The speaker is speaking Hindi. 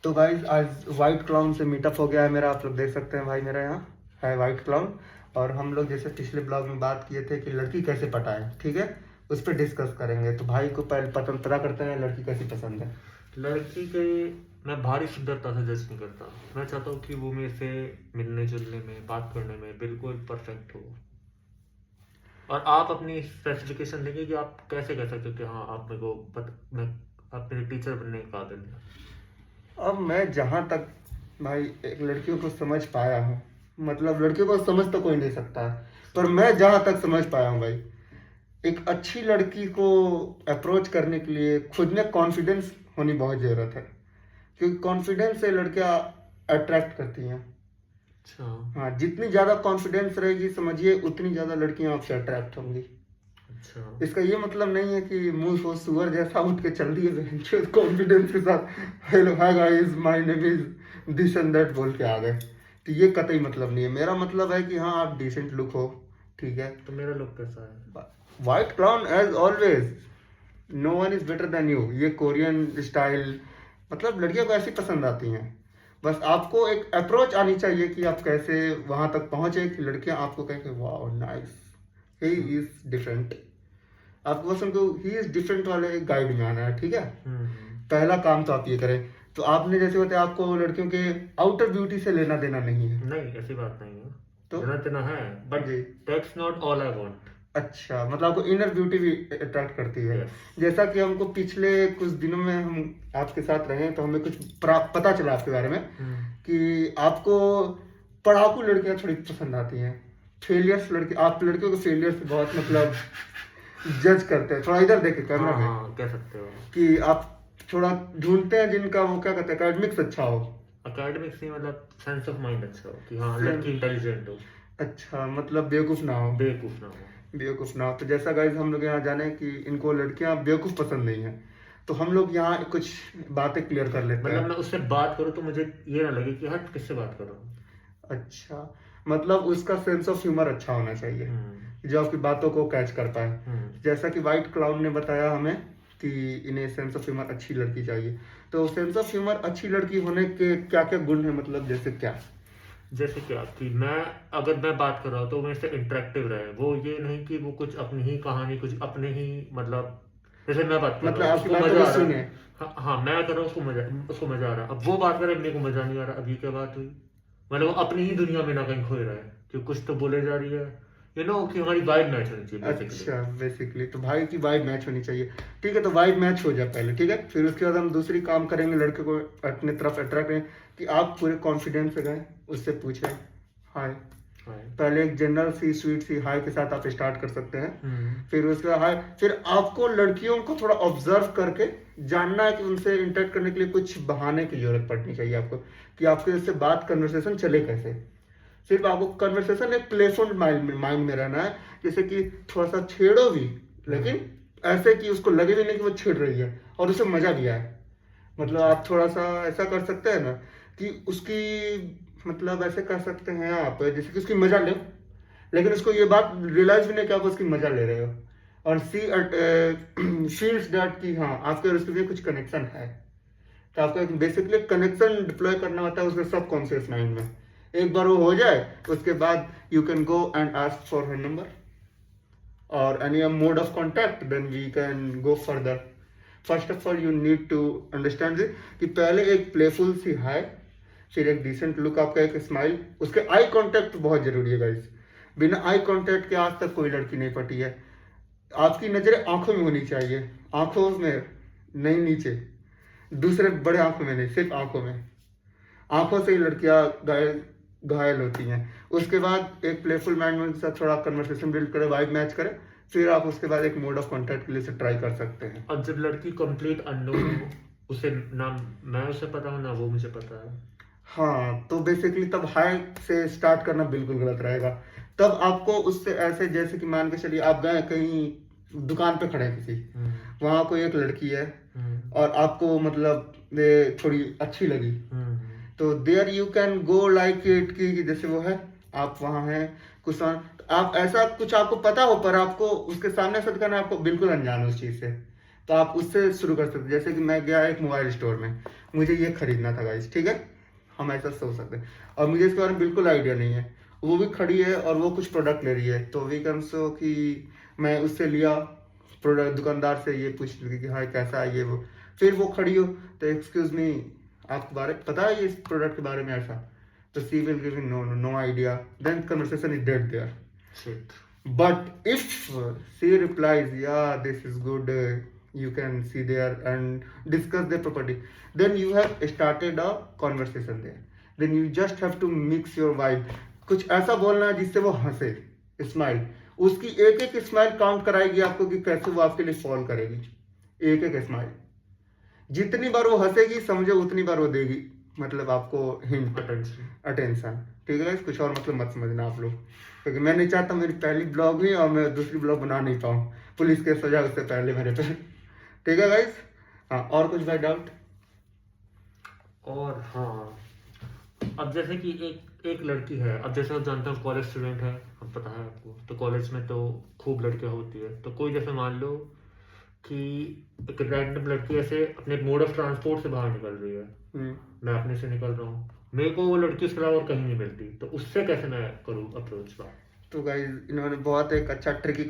तो गाइज आज वाइट क्लाउन से मीटअप हो गया है मेरा। आप लोग देख सकते हैं भाई, मेरा यहाँ है वाइट क्लाउन। और हम लोग जैसे पिछले ब्लॉग में बात किए थे कि लड़की कैसे पटाएं, ठीक है, उस पर डिस्कस करेंगे। तो भाई को पहले पता करते हैं लड़की कैसी पसंद है। लड़की के मैं बाहरी सुंदरता से जज नहीं करता। मैं चाहता हूँ कि वो मेरे से मिलने जुलने में, बात करने में बिल्कुल परफेक्ट हो। और आप अपनी स्पेसिफिकेशन देंगे कि आप कैसे कह सकते हो कि हाँ आप मेरे को मैं आप मेरे टीचर बनने के काबिल हैं। अब मैं जहाँ तक भाई एक लड़कियों को समझ पाया हूँ, मतलब लड़कियों को समझ तो कोई नहीं सकता है, पर मैं जहाँ तक समझ पाया हूँ भाई, एक अच्छी लड़की को अप्रोच करने के लिए खुद में कॉन्फिडेंस होनी बहुत ज़रूरत है, क्योंकि कॉन्फिडेंस से लड़कियाँ अट्रैक्ट करती हैं। अच्छा। हाँ, जितनी ज़्यादा कॉन्फिडेंस रहेगी समझिए उतनी ज़्यादा लड़कियाँ आपसे अट्रैक्ट होंगी। अच्छा। इसका ये मतलब नहीं है कि मुंह को सुअर जैसा उठ के चल दिए कॉन्फिडेंस के साथ, hello hi guys my name is this and that बोल के आ गए। तो ये कतई मतलब नहीं है। मेरा मतलब है कि हाँ आप डिसेंट लुक हो, ठीक है। तो मेरा लुक कैसा है? White clown as always, no one is better than you. ये कोरियन स्टाइल, मतलब लड़कियों को ऐसी पसंद आती हैं। बस आपको एक अप्रोच आनी चाहिए कि आप कैसे वहां तक पहुंचे कि लड़कियां आपको कहें कि वाह नाइस, ही इज डिफरेंट। आपको बस उनको ही इज डिफरेंट वाले गाइड में आना है, ठीक है। पहला काम तो आप ये करें। तो आपने जैसे बताया आपको लड़कियों के आउटर ब्यूटी से लेना देना नहीं है। नहीं, ऐसी बात नहीं है। तो जना तना है, बट जी, that's not all I want. अच्छा, मतलब आपको इनर ब्यूटी भी अट्रैक्ट करती है। Yes. जैसा कि हमको पिछले कुछ दिनों में हम आपके साथ रहे तो हमें कुछ पता चला आपके बारे में कि आपको पढ़ाकू लड़कियां थोड़ी पसंद आती हैं। फेलियर्स लड़के, आप लड़कियों को फेलियर से बहुत मतलब जज करते हैं। थोड़ा इधर देखे कैमरा हाँ में हाँ, कह सकते हो। कि आप थोड़ा ढूंढते हैं जिनका वो क्या कहते हैं एकेडमिक्स अच्छा हो। अकेडमिक्स नहीं, मतलब सेंस ऑफ माइंड अच्छा हो कि हाँ Sense- लड़की इंटेलिजेंट हो, अच्छा, मतलब बेवकूफ ना हो। बेवकूफ ना हो। बेवकूफ ना हो। तो जैसा गाइज हम लोग यहाँ जाने कि इनको लड़कियां बेवकूफ पसंद नहीं है, तो हम लोग यहाँ कुछ बातें क्लियर कर लेते मतलब हैं। मैं उससे बात करूँ तो मुझे ये ना लगे कि हट किससे बात कर रहा हूँ। अच्छा, मतलब उसका सेंस ऑफ ह्यूमर अच्छा होना चाहिए जो आपकी बातों को कैच कर पाए। जैसा कि वाइट क्लाउड ने बताया हमें कि इन्हें सेंस ऑफ ह्यूमर अच्छी लड़की चाहिए। तो सेंस ऑफ ह्यूमर अच्छी लड़की होने के क्या क्या गुण है, मतलब जैसे क्या? जैसे कि आपकी अगर मैं बात कर रहा हूँ तो मेरे से इंटरेक्टिव रहे। वो ये नहीं कि वो कुछ अपनी ही कहानी, कुछ अपने ही, मतलब जैसे मैं बात कर मतलब रहा हूँ आपकी उसको बातों मजा को आ रहा सुने। है। हाँ हाँ, मैं कर रहा हूँ उसको मजा आ रहा है। अब वो बात करे, मेरे को मजा नहीं आ रहा। अभी क्या बात हुई, मतलब वो अपनी ही दुनिया में ना कहीं खोए रहा है कि कुछ तो बोले जा रही है, कि हमारी वाइब मैच होनी चाहिए बेसिकली। अच्छा, बेसिकली तो भाई की वाइब मैच होनी चाहिए। ठीक है, तो वाइब मैच हो जाए पहले, ठीक है। फिर उसके बाद हम दूसरी काम करेंगे लड़के को अपने तरफ अट्रैक्ट करें कि आप पूरे कॉन्फिडेंस से गए, उससे पूछें हाय। पहले एक जनरल सी स्वीट सी हाय के साथ आप स्टार्ट कर सकते हैं। फिर उसके बाद हाय, फिर आपको लड़कियों को थोड़ा ऑब्जर्व करके जानना है कि उनसे इंटरेक्ट करने के लिए कुछ बहाने की जरूरत पड़नी चाहिए आपको, कि आपके उससे बात कन्वर्सेशन चले कैसे। सिर्फ आपको कन्वर्सेशन एक प्लेफुल माइंड में रहना है, जैसे कि थोड़ा सा छेड़ो भी, लेकिन ऐसे कि उसको लगे भी नहीं कि वो छेड़ रही है और उसे मजा भी आए। मतलब आप थोड़ा सा ऐसा कर सकते हैं ना कि उसकी, मतलब ऐसे कर सकते हैं आप जैसे कि उसकी मजा ले, लेकिन उसको ये बात रियलाइज भी नहीं कि आप उसकी मजा ले रहे हो, और सी फील्स दैट कि हाँ आपके और उसके बीच कुछ कनेक्शन है। तो आपको बेसिकली कनेक्शन डिप्लॉय करना होता है उसके सब कॉन्शियस माइंड में। एक बार वो हो जाए उसके बाद you can go and ask for her number और any mode of contact, then we can go further. First of all you need to understand this कि पहले एक प्लेफुल सी हाय, फिर एक डिसेंट लुक, आपका एक स्माइल, उसके आई कांटेक्ट बहुत जरूरी है गाइस। बिना आई कांटेक्ट के आज तक कोई लड़की नहीं पटी है। आपकी नजरें आंखों में होनी चाहिए, आंखों में नहीं नीचे, दूसरे बड़े आंखों में नहीं, सिर्फ आंखों में। आंखों से ही लड़कियां घायल घायल होती हैं। उसके बाद एक प्लेफुल माइंड में उनके साथ थोड़ा कन्वर्सेशन बिल्ड करें, वाइब मैच करें, फिर आप उसके बाद एक मोड ऑफ कांटेक्ट के लिए ट्राई कर सकते हैं। और जब लड़की कंप्लीट अननोन हो, उसे ना मैं उसे पता हूँ ना वो मुझे पता है, हाँ, तो बेसिकली तब हाई से स्टार्ट करना बिल्कुल गलत रहेगा। तब आपको उससे ऐसे, जैसे कि मान के चलिए आप गए कहीं दुकान पे खड़े हैं किसी, वहां कोई एक लड़की है और आपको मतलब थोड़ी अच्छी लगी, तो there you can go like it कि जैसे वो है, आप वहां हैं कुछ समय, तो आप ऐसा कुछ आपको पता हो पर आपको उसके सामने से करना, आपको बिल्कुल अनजान हो उस चीज से, तो आप उससे शुरू कर सकते हैं। जैसे कि मैं गया एक मोबाइल स्टोर में, मुझे ये खरीदना था गाइस, ठीक है, हम ऐसा सोच सकते हैं। और मुझे इसके बारे में बिल्कुल आइडिया नहीं है, वो भी खड़ी है और वो कुछ प्रोडक्ट ले रही है, तो वी कैन सो कि मैं उससे लिया प्रोडक्ट, दुकानदार से ये पूछ लूँगी कि हाँ कैसा है ये वो, फिर वो खड़ी हो तो एक्सक्यूज मी आपके बारे पता है ये इस प्रोडक्ट के बारे में ऐसा, तो she will give no no idea, then conversation is dead there. Shit. But if she replies, yeah, this is good, you can see there and discuss the property, then you have started a conversation there. Then you just have to mix your vibe. कुछ ऐसा बोलना है जिससे वो हंसे, स्माइल, उसकी एक एक स्माइल काउंट कराएगी आपको कि कैसे वो आपके लिए फॉल करेगी, एक एक स्माइल, जितनी बार वो हंसेगी समझो उतनी बार वो देगी, मतलब आपको हिंट, Attention. अटेंशन, ठीक है guys? कुछ और मतलब मत समझना आप लोग, क्योंकि मैं नहीं चाहता मेरी पहली ब्लॉग हुई और मैं दूसरी ब्लॉग बना नहीं पाऊँ, पुलिस केस हो जाए उससे पहले मेरे पे, ठीक है गाइस? हाँ, और कुछ भाई डाउट? और हाँ, अब जैसे कि एक लड़की है, अब जैसे आप जानते हो कॉलेज स्टूडेंट है, अब पता है आपको, तो कॉलेज में तो खूब लड़कियां होती है, तो कोई जैसे मान लो कि एक रैंडम लड़की ऐसे अपने मोड ऑफ ट्रांसपोर्ट से बाहर निकल रही है, मैं अपने से निकल रहा हूँ, मेरे को वो लड़की उसके अलावा और कहीं नहीं मिलती, तो उससे कैसे मैं करूँ अप्रोच बात? तो गाइस इन्होंने बहुत एक अच्छा ट्रिकी